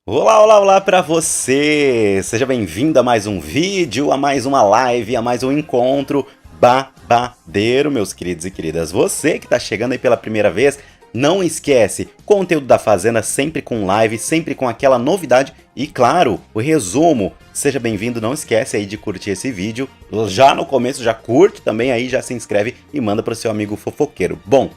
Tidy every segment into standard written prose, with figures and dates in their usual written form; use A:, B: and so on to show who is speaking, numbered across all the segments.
A: Olá, olá, olá para você! Seja bem-vindo a mais um vídeo, a mais uma live, a mais um encontro babadeiro, meus queridos e queridas. Você que está chegando aí pela primeira vez, não esquece, conteúdo da Fazenda sempre com live, sempre com aquela novidade e, claro, o resumo. Seja bem-vindo, não esquece aí de curtir esse vídeo. Já no começo, já curte também aí, já se inscreve e manda para o seu amigo fofoqueiro. Bom,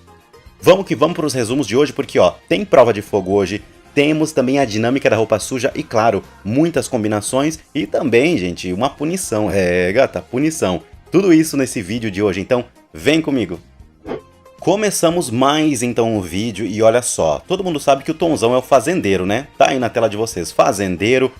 A: vamos que vamos para os resumos de hoje, porque ó, tem prova de fogo hoje. Temos também a dinâmica da roupa suja e, claro, muitas combinações e também, gente, uma punição. É, gata, punição. Tudo isso nesse vídeo de hoje, então vem comigo. Começamos mais então o vídeo e olha só, todo mundo sabe que o Tonzão é o fazendeiro, né? Tá aí na tela de vocês, fazendeiro.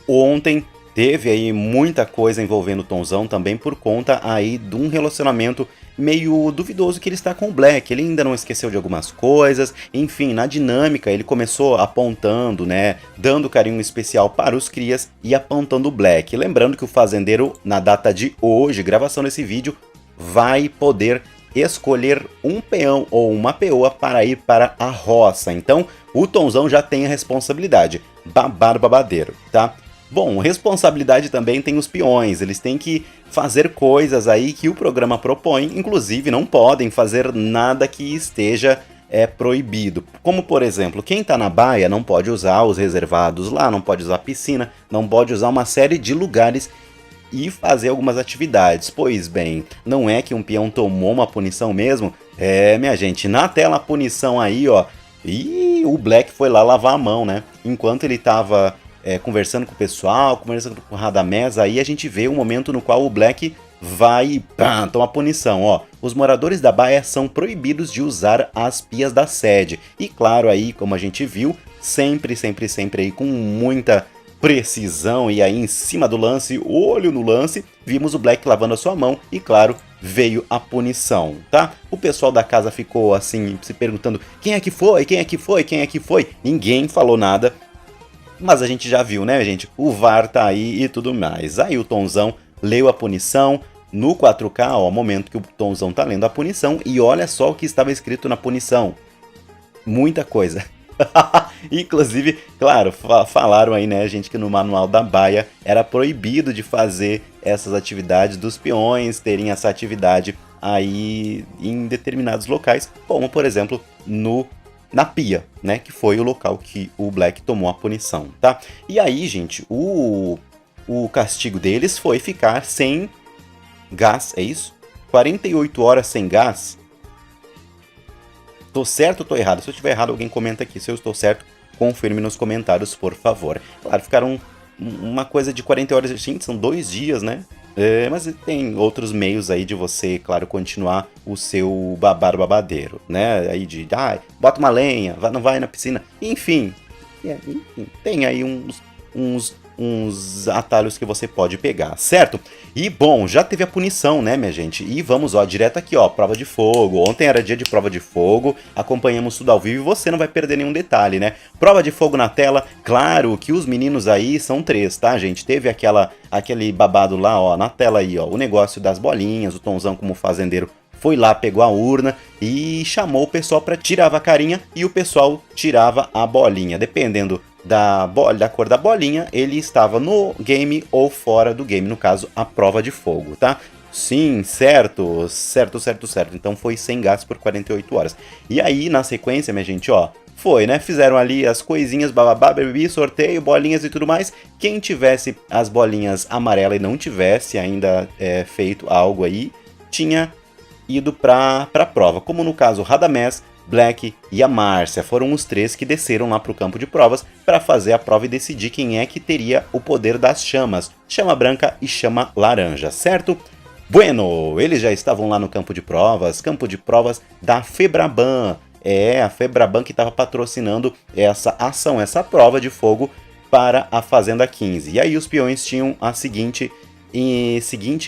A: Ontem teve aí muita coisa envolvendo o Tonzão também por conta aí de um relacionamento meio duvidoso que ele está com o Black. Ele ainda não esqueceu de algumas coisas, enfim, na dinâmica ele começou apontando, né, dando carinho especial para os crias e apontando o Black. Lembrando que o fazendeiro, na data de hoje, gravação desse vídeo, vai poder escolher um peão ou uma peoa para ir para a roça. Então, o Tonzão já tem a responsabilidade. Babado babadeiro, tá? Bom, responsabilidade também tem os peões, eles têm que fazer coisas aí que o programa propõe, inclusive não podem fazer nada que esteja proibido. Como, por exemplo, quem está na baia não pode usar os reservados lá, não pode usar piscina, não pode usar uma série de lugares e fazer algumas atividades. Pois bem, não é que um peão tomou uma punição mesmo? É, minha gente, na tela a punição aí, ó, e o Black foi lá lavar a mão, né? Enquanto ele estava conversando com o pessoal, conversando com o Radamés, aí a gente vê um momento no qual o Black vai tomar punição, ó. Os moradores da baia são proibidos de usar as pias da sede. E claro, aí, como a gente viu, sempre aí com muita precisão e aí em cima do lance, olho no lance, vimos o Black lavando a sua mão e claro, veio a punição, tá? O pessoal da casa ficou assim, se perguntando, quem é que foi? Quem é que foi? Quem é que foi? Ninguém falou nada. Mas a gente já viu, né, gente? O VAR tá aí e tudo mais. Aí o Tonzão leu a punição no 4K, ó, momento que o Tonzão tá lendo a punição, e olha só o que estava escrito na punição. Muita coisa. Inclusive, claro, falaram aí, né, gente, que no manual da baia era proibido de fazer essas atividades dos peões terem essa atividade aí em determinados locais, como por exemplo na pia, né, que foi o local que o Black tomou a punição, tá? E aí, gente, o castigo deles foi ficar sem gás, é isso? 48 horas sem gás. Tô certo ou tô errado? Se eu estiver errado, alguém comenta aqui. Se eu estou certo, confirme nos comentários, por favor. Claro, ficaram uma coisa de 40 horas, gente, são 2 dias, né? Mas tem outros meios aí de você, claro, continuar o seu babadeiro, né? Aí de, bota uma lenha, não vai na piscina, enfim, tem aí uns atalhos que você pode pegar, certo? E bom, já teve a punição, né, minha gente? E vamos, ó, direto aqui, ó, prova de fogo. Ontem era dia de prova de fogo, acompanhamos tudo ao vivo e você não vai perder nenhum detalhe, né? Prova de fogo na tela, claro que os meninos aí são 3, tá, gente? Teve aquele babado lá, ó, na tela aí, ó, o negócio das bolinhas, o Tonzão como fazendeiro foi lá, pegou a urna e chamou o pessoal para tirar a carinha e o pessoal tirava a bolinha, dependendo da cor da bolinha, ele estava no game ou fora do game, no caso, a prova de fogo, tá? Sim, certo. Então foi sem gás por 48 horas. E aí, na sequência, minha gente, ó, foi, né? Fizeram ali as coisinhas, bababá, bebi, sorteio, bolinhas e tudo mais. Quem tivesse as bolinhas amarelas e não tivesse ainda feito algo aí, tinha ido pra prova. Como no caso, Radamés, Black e a Márcia foram os 3 que desceram lá para o campo de provas para fazer a prova e decidir quem é que teria o poder das chamas, chama branca e chama laranja, certo? Bueno, eles já estavam lá no campo de provas da Febraban, a Febraban que estava patrocinando essa ação, essa prova de fogo para a Fazenda 15. E aí os peões tinham a seguinte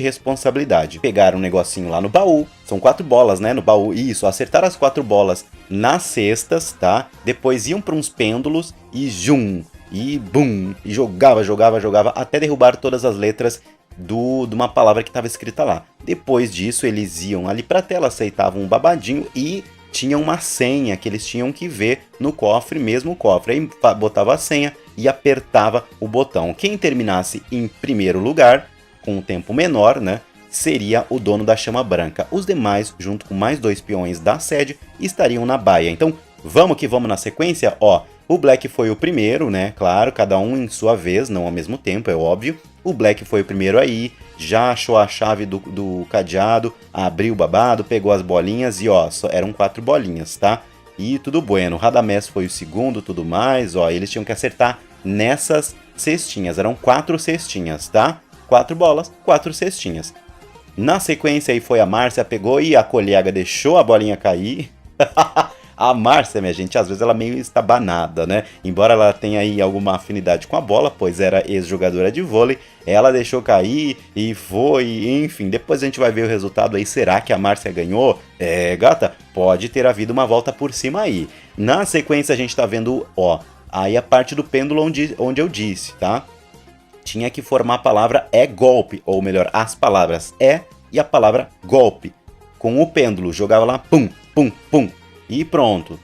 A: responsabilidade. Pegaram um negocinho lá no baú, são 4 bolas, né, no baú, isso, acertar as 4 bolas nas cestas, tá? Depois iam para uns pêndulos e e bum, e jogava, até derrubar todas as letras de uma palavra que estava escrita lá. Depois disso, eles iam ali para a tela, aceitavam um babadinho e tinha uma senha que eles tinham que ver no cofre, mesmo o cofre. Aí botava a senha e apertava o botão. Quem terminasse em primeiro lugar, com um tempo menor, né, seria o dono da chama branca. Os demais, junto com mais 2 peões da sede, estariam na baia. Então, vamos que vamos na sequência, ó. O Black foi o primeiro, né? Claro, cada um em sua vez, não ao mesmo tempo, é óbvio. O Black foi o primeiro aí, já achou a chave do cadeado, abriu o babado, pegou as bolinhas e ó, eram 4 bolinhas, tá? E tudo bueno. O Radamés foi o segundo, tudo mais, ó. Eles tinham que acertar nessas cestinhas, eram 4 cestinhas, tá? 4 bolas, 4 cestinhas. Na sequência aí foi a Márcia, pegou e a colega deixou a bolinha cair. A Márcia, minha gente, às vezes ela é meio estabanada, né? Embora ela tenha aí alguma afinidade com a bola, pois era ex-jogadora de vôlei, ela deixou cair e foi, enfim, depois a gente vai ver o resultado aí. Será que a Márcia ganhou? Gata, pode ter havido uma volta por cima aí. Na sequência a gente tá vendo, ó, aí a parte do pêndulo onde eu disse, tá? Tinha que formar a palavra golpe, ou melhor, as palavras e a palavra golpe. Com o pêndulo, jogava lá, pum, pum, pum. E pronto.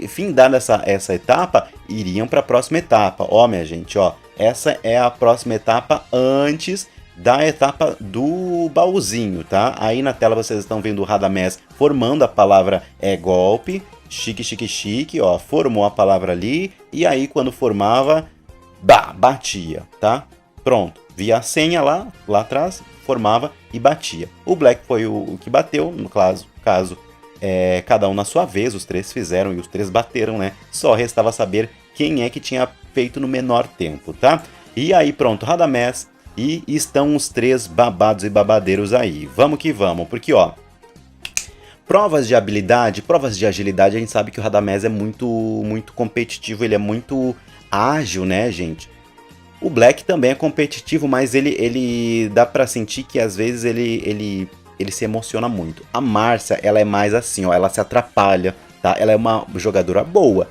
A: Findada essa etapa, iriam para a próxima etapa. Ó, minha gente, ó. Essa é a próxima etapa antes da etapa do baúzinho, tá? Aí na tela vocês estão vendo o Radamés formando a palavra golpe. Chique, chique, chique, ó. Formou a palavra ali. E aí quando formava, batia, tá? Pronto. Via a senha lá atrás, formava e batia. O Black foi o que bateu, no caso cada um na sua vez, os 3 fizeram e os 3 bateram, né? Só restava saber quem é que tinha feito no menor tempo, tá? E aí pronto, Radamés, e estão os 3 babados e babadeiros aí. Vamos que vamos, porque ó, provas de habilidade, provas de agilidade, a gente sabe que o Radamés é muito competitivo, ele é muito ágil, né, gente? O Black também é competitivo, mas ele dá pra sentir que às vezes ele se emociona muito. A Márcia, ela é mais assim, ó, ela se atrapalha, tá? Ela é uma jogadora boa,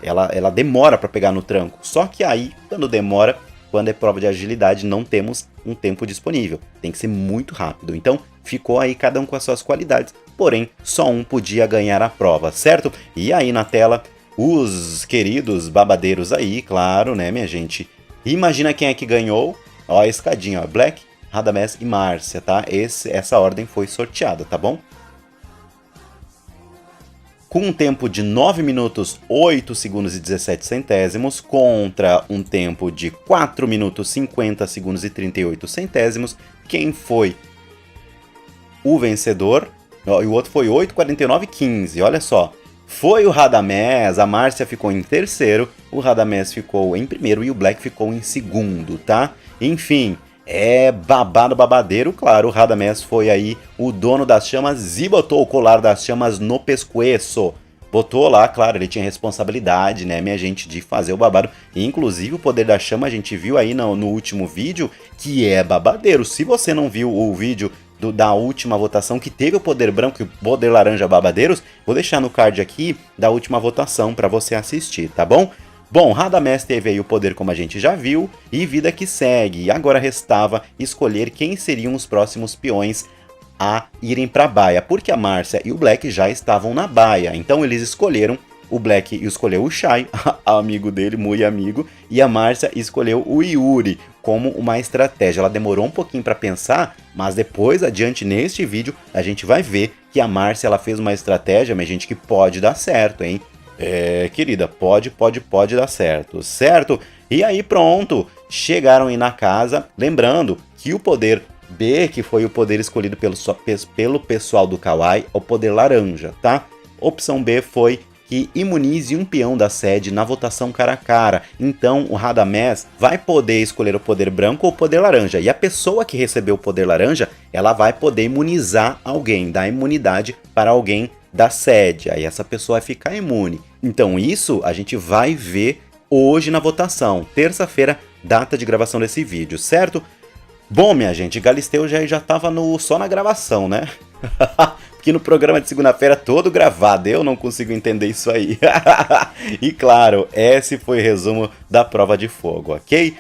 A: ela demora para pegar no tranco. Só que aí, quando demora, quando é prova de agilidade, não temos um tempo disponível. Tem que ser muito rápido. Então, ficou aí cada um com as suas qualidades, porém, só um podia ganhar a prova, certo? E aí na tela, os queridos babadeiros aí, claro, né, minha gente? Imagina quem é que ganhou. Ó, a escadinha, ó, Black, Radamés e Márcia, tá? Essa ordem foi sorteada, tá bom? Com um tempo de 9 minutos, 8 segundos e 17 centésimos, contra um tempo de 4 minutos, 50 segundos e 38 centésimos, quem foi o vencedor? E o outro foi 8:49:15, olha só. Foi o Radamés, a Márcia ficou em terceiro, o Radamés ficou em primeiro e o Black ficou em segundo, tá? Enfim, babado babadeiro, claro, o Radamés foi aí o dono das chamas e botou o colar das chamas no pescoço. Botou lá, claro, ele tinha responsabilidade, né, minha gente, de fazer o babado. E, inclusive, o poder da chama a gente viu aí no último vídeo, que é babadeiro. Se você não viu o vídeo da última votação, que teve o poder branco e o poder laranja babadeiros, vou deixar no card aqui da última votação para você assistir, tá bom? Bom, Radamés teve aí o poder como a gente já viu, e vida que segue. E agora restava escolher quem seriam os próximos peões a irem para a baia, porque a Márcia e o Black já estavam na baia. Então eles escolheram, o Black escolheu o Shai, amigo dele, muito amigo, e a Márcia escolheu o Yuri como uma estratégia. Ela demorou um pouquinho para pensar, mas depois, adiante neste vídeo, a gente vai ver que a Márcia ela fez uma estratégia, mas gente, que pode dar certo, hein? Querida, pode dar certo, certo? E aí pronto, chegaram aí na casa, lembrando que o poder B, que foi o poder escolhido pelo pessoal do Kawaii, é o poder laranja, tá? Opção B foi que imunize um peão da sede na votação cara a cara. Então o Radamés vai poder escolher o poder branco ou o poder laranja. E a pessoa que recebeu o poder laranja, ela vai poder imunizar alguém, dar imunidade para alguém da sede. Aí essa pessoa vai ficar imune. Então isso a gente vai ver hoje na votação. Terça-feira, data de gravação desse vídeo, certo? Bom, minha gente, Galisteu já estava só na gravação, né? Porque no programa de segunda-feira todo gravado, eu não consigo entender isso aí. E claro, esse foi o resumo da prova de fogo, ok?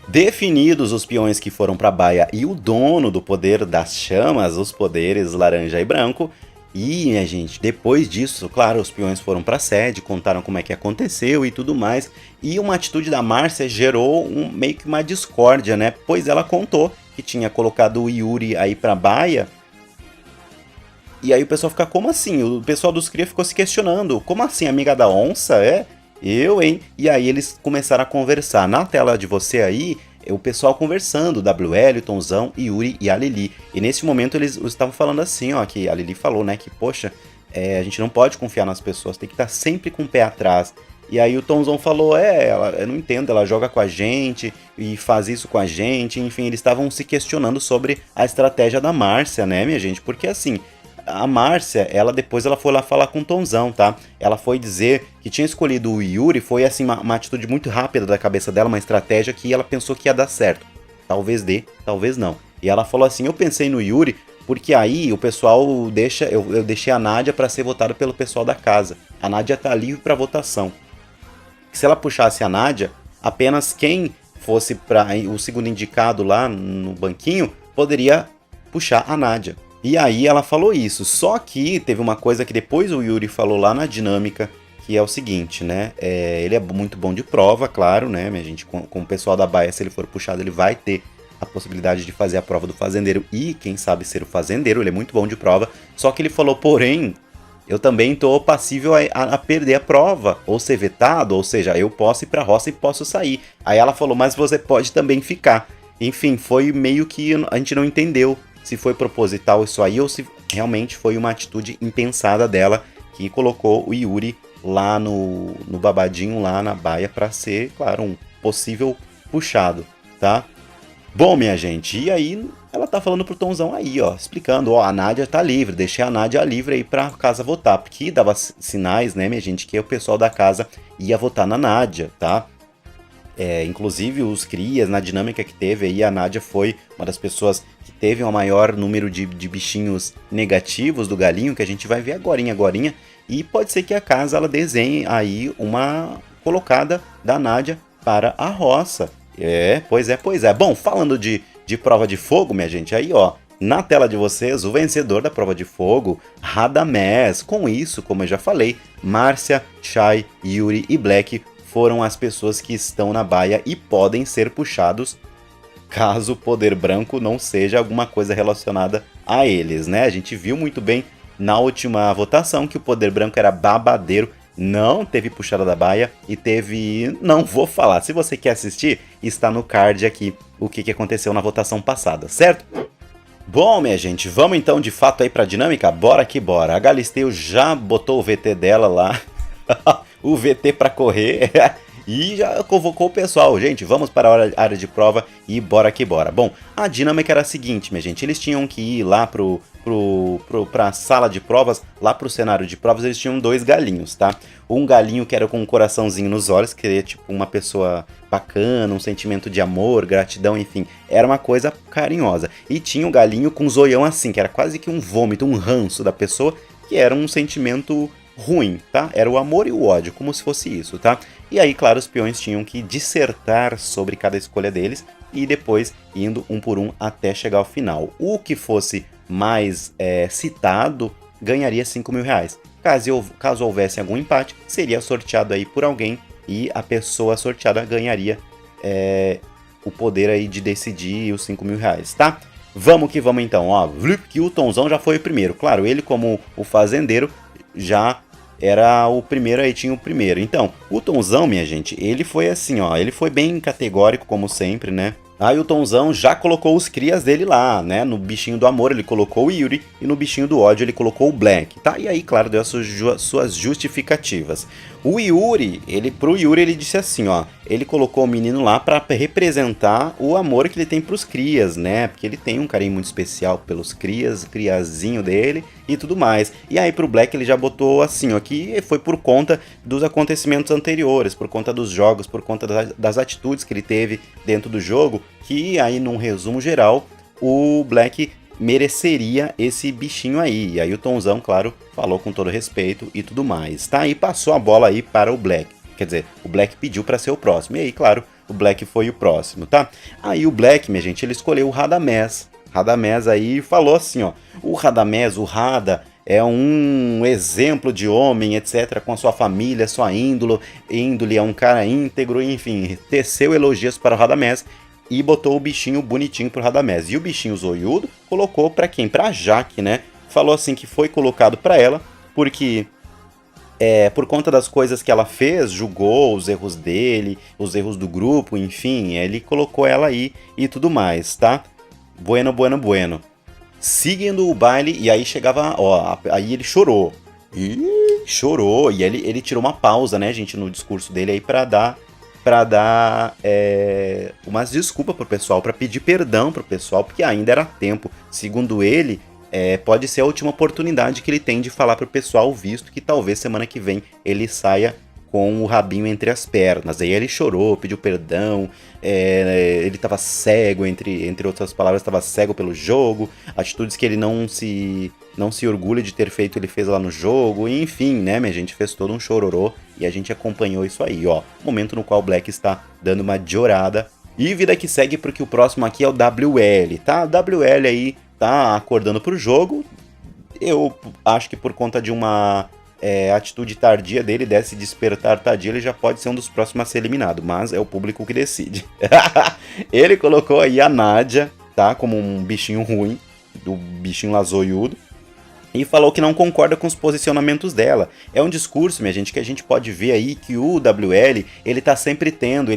A: Definidos os peões que foram para a baia e o dono do poder das chamas, os poderes laranja e branco, E, minha gente, depois disso, claro, os peões foram pra sede, contaram como é que aconteceu e tudo mais. E uma atitude da Márcia gerou meio que uma discórdia, né? Pois ela contou que tinha colocado o Yuri aí pra baia. E aí o pessoal fica, como assim? O pessoal dos cria ficou se questionando. Como assim, amiga da onça? É? Eu, hein? E aí eles começaram a conversar. Na tela de você aí, o pessoal conversando, WL, o Tonzão, Yuri e a Lili. E nesse momento eles estavam falando assim, ó, que a Lili falou, né, que poxa, a gente não pode confiar nas pessoas, tem que estar sempre com o pé atrás. E aí o Tonzão falou, eu não entendo, ela joga com a gente e faz isso com a gente, enfim, eles estavam se questionando sobre a estratégia da Márcia, né, minha gente, porque assim, a Márcia, ela foi lá falar com o Tonzão, tá? Ela foi dizer que tinha escolhido o Yuri, foi assim, uma atitude muito rápida da cabeça dela, uma estratégia que ela pensou que ia dar certo. Talvez dê, talvez não. E ela falou assim, eu pensei no Yuri, porque aí o pessoal deixa, eu deixei a Nádia para ser votada pelo pessoal da casa. A Nádia tá livre para votação. Se ela puxasse a Nádia, apenas quem fosse para o segundo indicado lá no banquinho poderia puxar a Nádia. E aí ela falou isso, só que teve uma coisa que depois o Yuri falou lá na dinâmica, que é o seguinte, né? Ele é muito bom de prova, claro, né, minha gente? Com o pessoal da Baia, se ele for puxado, ele vai ter a possibilidade de fazer a prova do fazendeiro e, quem sabe, ser o fazendeiro. Ele é muito bom de prova, só que ele falou, porém, eu também tô passível a perder a prova, ou ser vetado, ou seja, eu posso ir pra roça e posso sair. Aí ela falou, mas você pode também ficar. Enfim, foi meio que a gente não entendeu se foi proposital isso aí ou se realmente foi uma atitude impensada dela que colocou o Yuri lá no babadinho, lá na baia, para ser, claro, um possível puxado, tá? Bom, minha gente, e aí ela tá falando pro Tonzão aí, ó, explicando, ó, a Nádia tá livre, deixei a Nádia livre aí pra casa votar, porque dava sinais, né, minha gente, que o pessoal da casa ia votar na Nádia, tá? Inclusive os crias, na dinâmica que teve aí, a Nádia foi uma das pessoas que teve o maior número de bichinhos negativos do galinho, que a gente vai ver agorinha, e pode ser que a casa ela desenhe aí uma colocada da Nádia para a roça. Pois é. Bom, falando de prova de fogo, minha gente, aí ó, na tela de vocês, o vencedor da prova de fogo, Radamés. Com isso, como eu já falei, Márcia, Chay, Yuri e Black foram as pessoas que estão na baia e podem ser puxados caso o poder branco não seja alguma coisa relacionada a eles, né? A gente viu muito bem na última votação que o poder branco era babadeiro, não teve puxada da baia e teve... Não vou falar, se você quer assistir, está no card aqui o que aconteceu na votação passada, certo? Bom, minha gente, vamos então de fato aí pra dinâmica? Bora que bora. A Galisteu já botou o VT dela lá, o VT pra correr, e já convocou o pessoal. Gente, vamos para a área de prova e bora que bora. Bom, a dinâmica era a seguinte, minha gente, eles tinham que ir lá pra sala de provas, lá pro cenário de provas, eles tinham 2 galinhos, tá? Um galinho que era com um coraçãozinho nos olhos, que é tipo uma pessoa bacana, um sentimento de amor, gratidão, enfim, era uma coisa carinhosa. E tinha um galinho com um zoião assim, que era quase que um vômito, um ranço da pessoa, que era um sentimento ruim, tá? Era o amor e o ódio, como se fosse isso, tá? E aí, claro, os peões tinham que dissertar sobre cada escolha deles e depois indo um por um até chegar ao final. O que fosse mais citado ganharia 5 mil reais. Caso houvesse algum empate, seria sorteado aí por alguém e a pessoa sorteada ganharia o poder aí de decidir os 5 mil reais, tá? Vamos que vamos então, ó. Que o Tonzão já foi o primeiro. Claro, ele como o fazendeiro já era o primeiro, aí tinha o primeiro. Então, o Tonzão, minha gente, ele foi assim, ó, ele foi bem categórico, como sempre, né? Aí o Tonzão já colocou os crias dele lá, né? No bichinho do amor ele colocou o Yuri e no bichinho do ódio ele colocou o Black, tá? E aí, claro, deu as suas justificativas. O Yuri, pro Yuri ele disse assim, ó, ele colocou o menino lá pra representar o amor que ele tem pros crias, né? Porque ele tem um carinho muito especial pelos criazinho dele e tudo mais. E aí pro Black ele já botou assim, ó, que foi por conta dos acontecimentos anteriores, por conta dos jogos, por conta das atitudes que ele teve dentro do jogo, que aí num resumo geral, o Black mereceria esse bichinho aí. E aí o Tonzão, claro, falou com todo respeito e tudo mais, tá? E passou a bola aí para o Black. Quer dizer, o Black pediu para ser o próximo. E aí, claro, o Black foi o próximo, tá? Aí o Black, minha gente, ele escolheu o Radamés. Radamés aí falou assim, ó. O Radamés, o Rada, é um exemplo de homem, etc., com a sua família, sua índole, é um cara íntegro, enfim, teceu elogios para o Radamés e botou o bichinho bonitinho pro Radamés. E o bichinho zoiudo colocou pra quem? Pra Jaque, né? Falou assim que foi colocado pra ela porque por conta das coisas que ela fez, julgou os erros dele, os erros do grupo, enfim, ele colocou ela aí e tudo mais, tá? Bueno, bueno, bueno. Seguindo o baile, e aí chegava, ó, aí ele chorou. Chorou, e ele tirou uma pausa, né, gente, no discurso dele aí pra dar umas desculpas pro pessoal, pra pedir perdão pro pessoal, porque ainda era tempo. Segundo ele, pode ser a última oportunidade que ele tem de falar pro pessoal, visto que talvez semana que vem ele saia com o rabinho entre as pernas. Aí ele chorou, pediu perdão, ele estava cego, entre outras palavras, estava cego pelo jogo, atitudes que ele não se orgulha de ter feito, ele fez lá no jogo, enfim, né, minha gente, fez todo um chororô e a gente acompanhou isso aí, ó. Momento no qual o Black está dando uma llorada. E vida que segue, porque o próximo aqui é o WL, tá? O WL aí tá acordando pro jogo, eu acho que por conta de uma atitude tardia dele, desse despertar tardia, ele já pode ser um dos próximos a ser eliminado, mas é o público que decide. Ele colocou aí a Nádia, tá, como um bichinho ruim, do bichinho lazoiudo, e falou que não concorda com os posicionamentos dela. É um discurso, minha gente, que a gente pode ver aí que o WL, ele tá sempre tendo,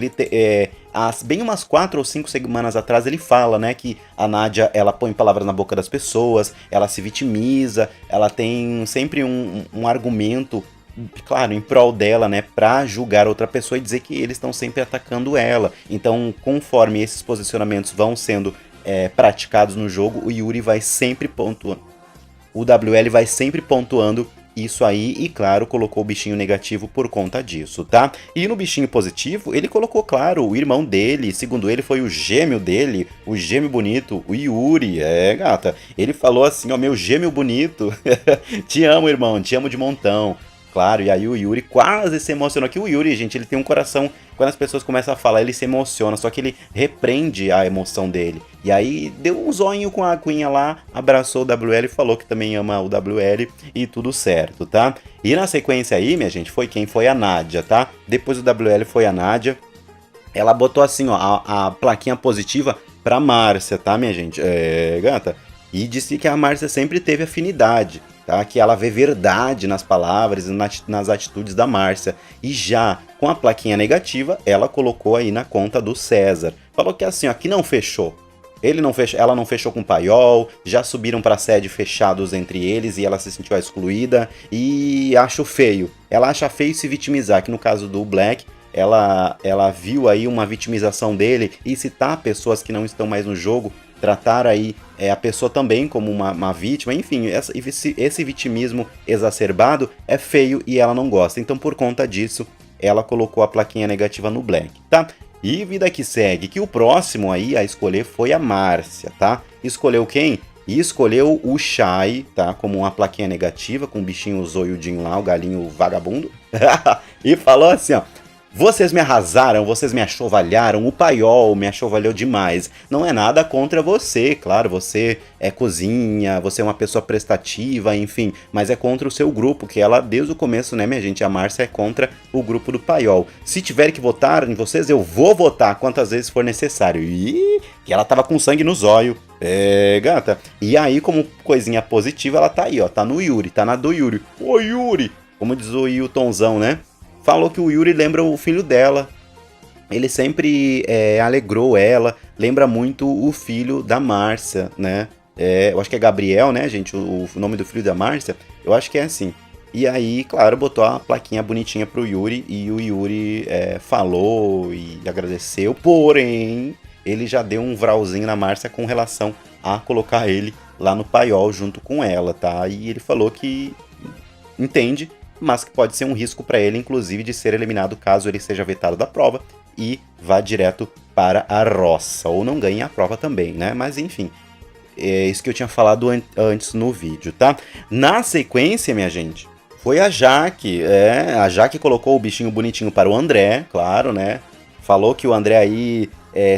A: bem umas 4 ou 5 semanas atrás ele fala, né, que a Nádia, ela põe palavras na boca das pessoas, ela se vitimiza, ela tem sempre um argumento, claro, em prol dela, né, pra julgar outra pessoa e dizer que eles estão sempre atacando ela. Então, conforme esses posicionamentos vão sendo praticados no jogo, o Yuri vai sempre pontuando. O WL vai sempre pontuando isso aí e, claro, colocou o bichinho negativo por conta disso, tá? E no bichinho positivo, ele colocou, claro, o irmão dele, segundo ele foi o gêmeo dele, o gêmeo bonito, o Yuri, gata. Ele falou assim, ó, meu gêmeo bonito, te amo, irmão, te amo de montão. Claro, e aí o Yuri quase se emocionou. Que o Yuri, gente, ele tem um coração... Quando as pessoas começam a falar, ele se emociona. Só que ele repreende a emoção dele. E aí deu um zoinho com a aguinha lá, abraçou o WL, falou que também ama o WL e tudo certo, tá? E na sequência aí, minha gente, foi quem? Foi a Nádia, tá? Depois do WL foi a Nádia. Ela botou assim, ó, a plaquinha positiva pra Márcia, tá, minha gente? Gata. E disse que a Márcia sempre teve afinidade. Tá, que ela vê verdade nas palavras e nas atitudes da Márcia. E já com a plaquinha negativa, ela colocou aí na conta do César. Falou que assim, ó, que não fechou. Ela não fechou com o Paiol, já subiram para a sede fechados entre eles e ela se sentiu excluída. E acho feio. Ela acha feio se vitimizar, que no caso do Black, ela viu aí uma vitimização dele e citar pessoas que não estão mais no jogo, tratar aí a pessoa também como uma vítima, enfim, esse vitimismo exacerbado é feio e ela não gosta. Então, por conta disso, ela colocou a plaquinha negativa no Black, tá? E vida que segue, que o próximo aí a escolher foi a Márcia, tá? Escolheu quem? E escolheu o Shai, tá? Como uma plaquinha negativa, com o bichinho zoiudinho lá, o galinho vagabundo. E falou assim, ó: vocês me arrasaram, vocês me achovalharam, o Paiol me achovalhou demais. Não é nada contra você, claro, você cozinha, você é uma pessoa prestativa, enfim, mas é contra o seu grupo, que ela, desde o começo, né, minha gente, a Márcia é contra o grupo do Paiol. Se tiver que votar em vocês, eu vou votar quantas vezes for necessário. E que ela tava com sangue no zóio. Gata. E aí, como coisinha positiva, ela tá aí, ó, tá no Yuri, tá na do Yuri. Ô, Yuri! Como diz o Hiltonzão, né? Falou que o Yuri lembra o filho dela. Ele sempre alegrou ela. Lembra muito o filho da Márcia, né? Eu acho que é Gabriel, né, gente? O nome do filho da Márcia. Eu acho que é assim. E aí, claro, botou a plaquinha bonitinha pro Yuri. E o Yuri falou e agradeceu. Porém, ele já deu um vrauzinho na Márcia com relação a colocar ele lá no Paiol junto com ela, tá? E ele falou que entende, mas que pode ser um risco para ele, inclusive, de ser eliminado caso ele seja vetado da prova e vá direto para a roça, ou não ganhe a prova também, né? Mas enfim, é isso que eu tinha falado antes no vídeo, tá? Na sequência, minha gente, foi a Jaque, a Jaque colocou o bichinho bonitinho para o André, claro, né? Falou que o André aí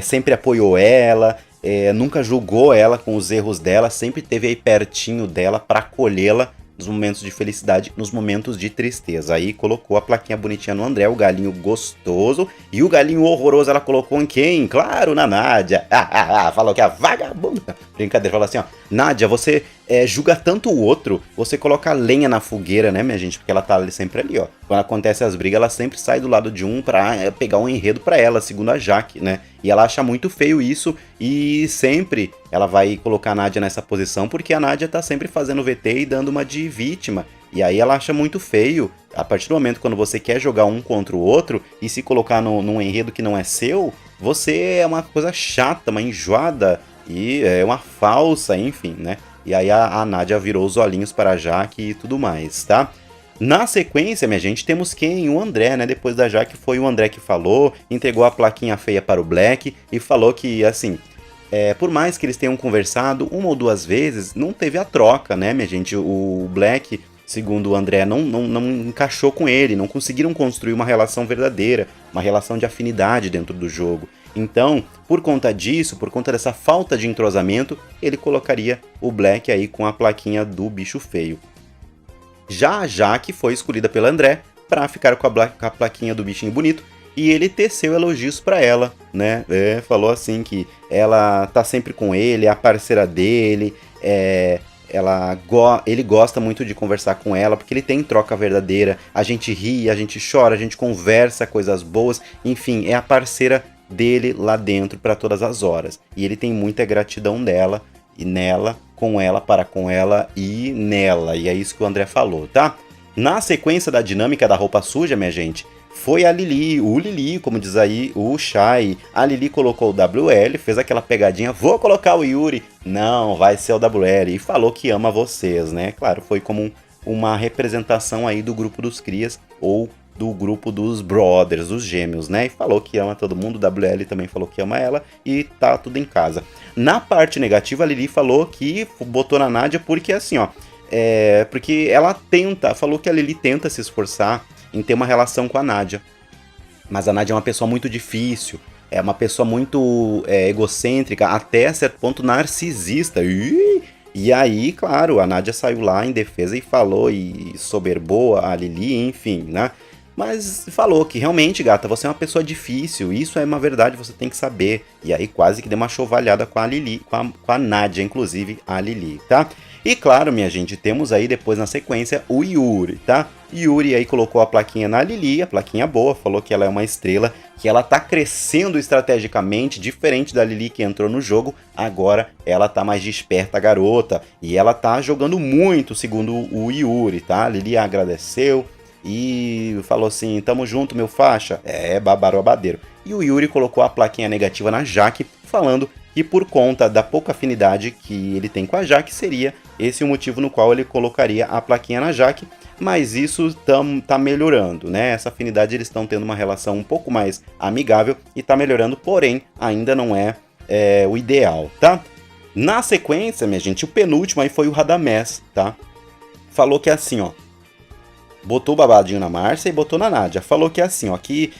A: sempre apoiou ela, nunca julgou ela com os erros dela, sempre esteve aí pertinho dela para acolhê-la, nos momentos de felicidade, nos momentos de tristeza. Aí colocou a plaquinha bonitinha no André, o galinho gostoso, e o galinho horroroso ela colocou em quem? Claro, na Nádia. Falou que é a vagabunda. Brincadeira, falou assim, ó, Nádia, você julga tanto o outro, você coloca lenha na fogueira, né, minha gente? Porque ela tá ali, sempre ali, ó. Quando acontece as brigas, ela sempre sai do lado de um pra pegar um enredo pra ela, segundo a Jaque, né? E ela acha muito feio isso e sempre ela vai colocar a Nádia nessa posição porque a Nádia tá sempre fazendo VT e dando uma de vítima. E aí ela acha muito feio, a partir do momento quando você quer jogar um contra o outro e se colocar num enredo que não é seu, você é uma coisa chata, uma enjoada e é uma falsa, enfim, né? E aí a Nádia virou os olhinhos para a Jaque e tudo mais, tá? Na sequência, minha gente, temos quem? O André, né? Depois da Jaque foi o André que falou, entregou a plaquinha feia para o Black e falou que, assim, por mais que eles tenham conversado uma ou duas vezes, não teve a troca, né, minha gente? O Black, segundo o André, não encaixou com ele, não conseguiram construir uma relação verdadeira, uma relação de afinidade dentro do jogo. Então, por conta disso, por conta dessa falta de entrosamento, ele colocaria o Black aí com a plaquinha do bicho feio. Já a Jaque foi escolhida pelo André para ficar com a plaquinha do bichinho bonito e ele teceu elogios para ela, né? Falou assim que ela tá sempre com ele, é a parceira dele, ele gosta muito de conversar com ela porque ele tem troca verdadeira, a gente ri, a gente chora, a gente conversa coisas boas, enfim, é a parceira dele lá dentro para todas as horas. E ele tem muita gratidão dela e nela, com ela, para com ela e nela. E é isso que o André falou, tá? Na sequência da dinâmica da roupa suja, minha gente, foi a Lili, o Lili, como diz aí, o Shai. A Lili colocou o WL, fez aquela pegadinha, vou colocar o Yuri. Não, vai ser o WL. E falou que ama vocês, né? Claro, foi como uma representação aí do grupo dos crias, ou do grupo dos brothers, dos gêmeos, né? E falou que ama todo mundo, o WL também falou que ama ela e tá tudo em casa. Na parte negativa, a Lili falou que botou na Nádia porque assim, ó, porque ela falou que a Lili tenta se esforçar em ter uma relação com a Nádia. Mas a Nádia é uma pessoa muito difícil, é uma pessoa muito egocêntrica, até certo ponto narcisista. E aí, claro, a Nádia saiu lá em defesa e falou e soberbou a Lili, enfim, né? Mas falou que realmente, gata, você é uma pessoa difícil, isso é uma verdade, você tem que saber. E aí quase que deu uma chovalhada com a Lili, com a Nádia, inclusive, a Lili, tá? E claro, minha gente, temos aí depois na sequência o Yuri, tá? Yuri aí colocou a plaquinha na Lili, a plaquinha boa, falou que ela é uma estrela, que ela tá crescendo estrategicamente, diferente da Lili que entrou no jogo, agora ela tá mais desperta, a garota, e ela tá jogando muito, segundo o Yuri, tá? A Lili agradeceu e falou assim, tamo junto, meu faixa. Babadeiro. E o Yuri colocou a plaquinha negativa na Jaque, falando que por conta da pouca afinidade que ele tem com a Jaque, seria esse o motivo no qual ele colocaria a plaquinha na Jaque, mas isso tá melhorando, né? Essa afinidade, eles estão tendo uma relação um pouco mais amigável e tá melhorando, porém, ainda não é o ideal, tá? Na sequência, minha gente, o penúltimo aí foi o Radamés, tá? Falou que é assim, ó, botou o babadinho na Márcia e botou na Nádia. Falou que é assim, ó, que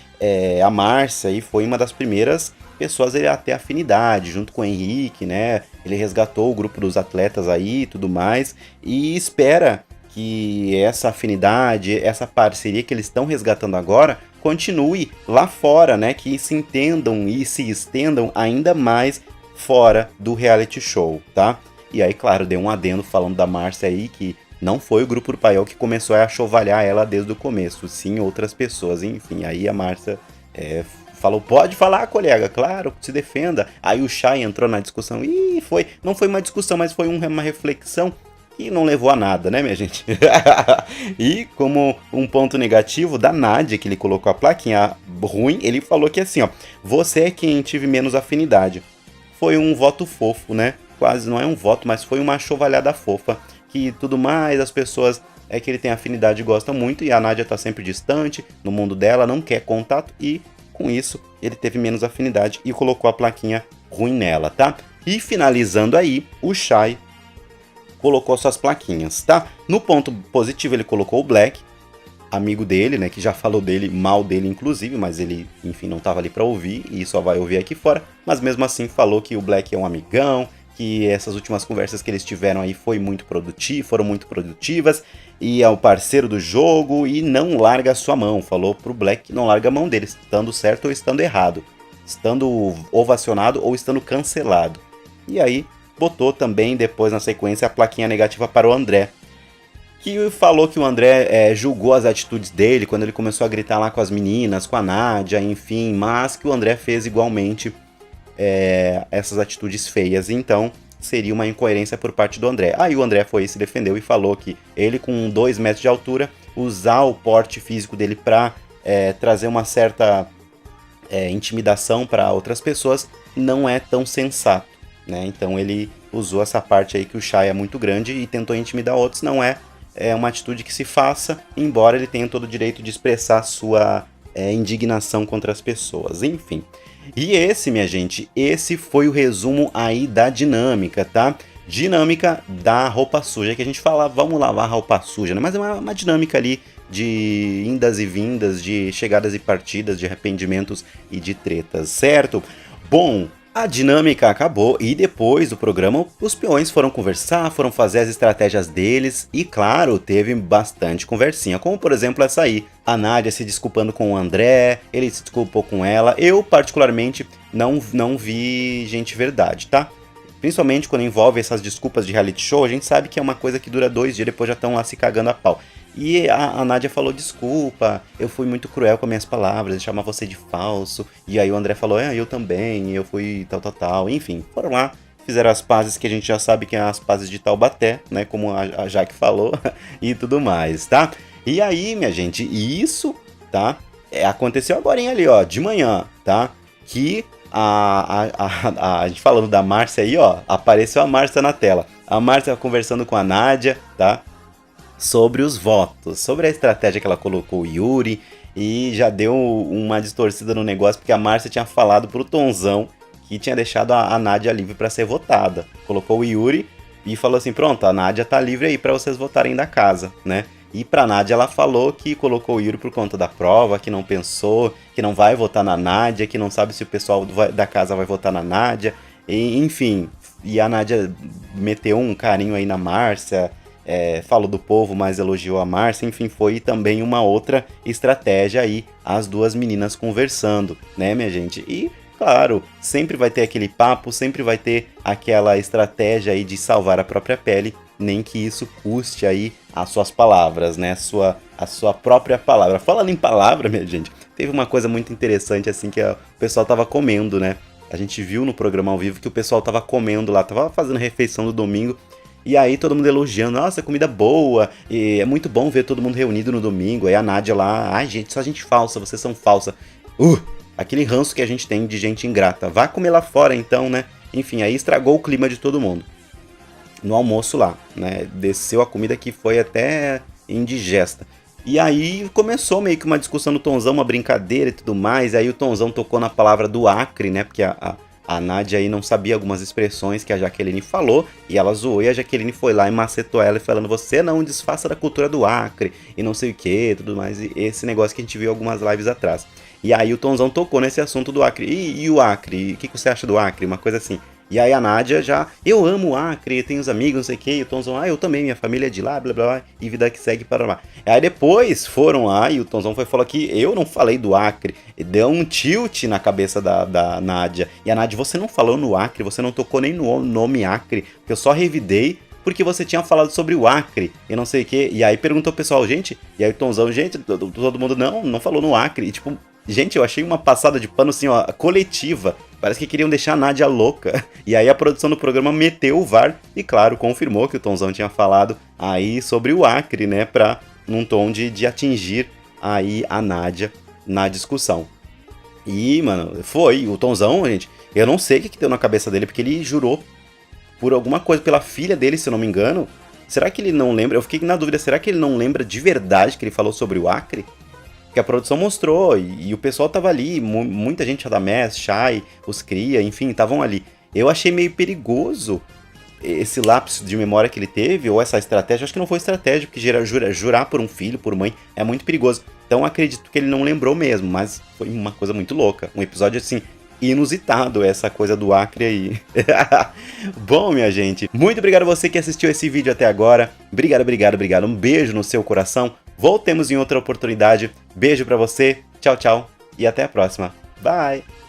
A: a Márcia aí foi uma das primeiras pessoas a ter afinidade, junto com o Henrique, né? Ele resgatou o grupo dos atletas aí e tudo mais, e espera que essa afinidade, essa parceria que eles estão resgatando agora, continue lá fora, né? Que se entendam e se estendam ainda mais fora do reality show, tá? E aí, claro, deu um adendo falando da Márcia aí, que não foi o grupo do Paiol que começou a chovalhar ela desde o começo, sim outras pessoas, enfim. Aí a Márcia falou, pode falar, colega, claro, se defenda. Aí o Shai entrou na discussão e não foi uma discussão, mas foi uma reflexão que não levou a nada, né, minha gente? E como um ponto negativo da Nádia, que ele colocou a plaquinha ruim, ele falou que assim, ó, você é quem tive menos afinidade. Foi um voto fofo, né? Quase não é um voto, mas foi uma chovalhada fofa. Que tudo mais, as pessoas que ele tem afinidade e gostam muito, e a Nádia tá sempre distante no mundo dela, não quer contato, e com isso ele teve menos afinidade e colocou a plaquinha ruim nela, tá? E finalizando aí, o Shai colocou suas plaquinhas, tá? No ponto positivo ele colocou o Black, amigo dele, né, que já falou dele, mal dele inclusive, mas ele, enfim, não tava ali pra ouvir e só vai ouvir aqui fora, mas mesmo assim falou que o Black é um amigão, que essas últimas conversas que eles tiveram aí foram muito produtivas, e é o parceiro do jogo e não larga a sua mão. Falou pro Black que não larga a mão dele, estando certo ou estando errado, estando ovacionado ou estando cancelado. E aí botou também depois na sequência a plaquinha negativa para o André, que falou que o André julgou as atitudes dele quando ele começou a gritar lá com as meninas, com a Nádia, enfim, mas que o André fez igualmente essas atitudes feias, então seria uma incoerência por parte do André. Aí o André se defendeu e falou que ele, com 2 metros de altura, usar o porte físico dele para trazer uma certa intimidação para outras pessoas não é tão sensato, né? Então ele usou essa parte aí que o Chay é muito grande e tentou intimidar outros. Não é uma atitude que se faça, embora ele tenha todo o direito de expressar sua indignação contra as pessoas, enfim. E minha gente, esse foi o resumo aí da dinâmica, tá? Dinâmica da roupa suja, que a gente fala, vamos lavar a roupa suja, né? Mas é uma dinâmica ali de indas e vindas, de chegadas e partidas, de arrependimentos e de tretas, certo? Bom, a dinâmica acabou e depois do programa os peões foram conversar, foram fazer as estratégias deles e, claro, teve bastante conversinha, como por exemplo essa aí, a Nádia se desculpando com o André, ele se desculpou com ela. Eu particularmente não vi gente verdade, tá? Principalmente quando envolve essas desculpas de reality show, a gente sabe que é uma coisa que dura 2 dias, depois já estão lá se cagando a pau. E a Nádia falou, desculpa, eu fui muito cruel com as minhas palavras, eu chamava você de falso. E aí o André falou, eu também, eu fui tal. Enfim, foram lá, fizeram as pazes que a gente já sabe que é as pazes de Taubaté, né, como a Jaque falou, e tudo mais, tá? E aí, minha gente, isso, tá, aconteceu agora ali, ó, de manhã, tá? Que a gente falando da Márcia aí, ó, apareceu a Márcia na tela. A Márcia conversando com a Nádia, tá? Sobre os votos, sobre a estratégia que ela colocou o Yuri, e já deu uma distorcida no negócio, porque a Márcia tinha falado pro Tonzão que tinha deixado a Nádia livre para ser votada. Colocou o Yuri e falou assim, pronto, a Nádia tá livre aí para vocês votarem da casa, né? E pra Nádia ela falou que colocou o Yuri por conta da prova, que não pensou, que não vai votar na Nádia, que não sabe se o pessoal da casa vai votar na Nádia, e, enfim. E a Nádia meteu um carinho aí na Márcia, falou do povo, mas elogiou a Márcia, enfim, foi também uma outra estratégia aí, as duas meninas conversando, né, minha gente? E, claro, sempre vai ter aquele papo, sempre vai ter aquela estratégia aí de salvar a própria pele, nem que isso custe aí as suas palavras, né, a sua própria palavra. Falando em palavra, minha gente, teve uma coisa muito interessante, assim, que o pessoal tava comendo, né? A gente viu no programa ao vivo que o pessoal tava comendo lá, tava fazendo refeição no domingo. E aí todo mundo elogiando, nossa, comida boa, e é muito bom ver todo mundo reunido no domingo. Aí a Nádia lá, ai gente, só gente falsa, vocês são falsa. Aquele ranço que a gente tem de gente ingrata. Vá comer lá fora então, né? Enfim, aí estragou o clima de todo mundo. No almoço lá, né? Desceu a comida que foi até indigesta. E aí começou meio que uma discussão do Tonzão, uma brincadeira e tudo mais. Aí o Tonzão tocou na palavra do Acre, né? Porque a Nádia aí não sabia algumas expressões que a Jaqueline falou, e ela zoou, e a Jaqueline foi lá e macetou ela, falando, você não desfaça da cultura do Acre, e não sei o que, tudo mais, e esse negócio que a gente viu algumas lives atrás. E aí o Tonzão tocou nesse assunto do Acre, e o Acre, o que você acha do Acre, uma coisa assim. E aí a Nádia já, eu amo o Acre, tenho os amigos, não sei o que, e o Tonzão, eu também, minha família é de lá, blá blá blá, e vida que segue para lá. Aí depois foram lá e o Tonzão falou que eu não falei do Acre, e deu um tilt na cabeça da Nádia. E a Nádia, você não falou no Acre, você não tocou nem no nome Acre, que eu só revidei porque você tinha falado sobre o Acre, e não sei o que. E aí perguntou o pessoal, gente, e aí o Tonzão, gente, todo mundo, não falou no Acre, e tipo, gente, eu achei uma passada de pano assim, ó, coletiva. Parece que queriam deixar a Nádia louca. E aí a produção do programa meteu o VAR e, claro, confirmou que o Tonzão tinha falado aí sobre o Acre, né? Num tom de atingir aí a Nádia na discussão. E, mano, foi. O Tonzão, gente, eu não sei o que deu na cabeça dele, porque ele jurou por alguma coisa, pela filha dele, se eu não me engano. Será que ele não lembra? Eu fiquei na dúvida, será que ele não lembra de verdade que ele falou sobre o Acre? Que a produção mostrou, e o pessoal tava ali, muita gente da Radamés, Chay, os Cria, enfim, estavam ali. Eu achei meio perigoso esse lapso de memória que ele teve, ou essa estratégia. Acho que não foi estratégia, porque jurar por um filho, por mãe, é muito perigoso. Então acredito que ele não lembrou mesmo, mas foi uma coisa muito louca. Um episódio assim, inusitado essa coisa do Acre aí. Bom, minha gente, muito obrigado a você que assistiu esse vídeo até agora. Obrigado. Um beijo no seu coração. Voltemos em outra oportunidade. Beijo pra você. Tchau, tchau. E até a próxima. Bye!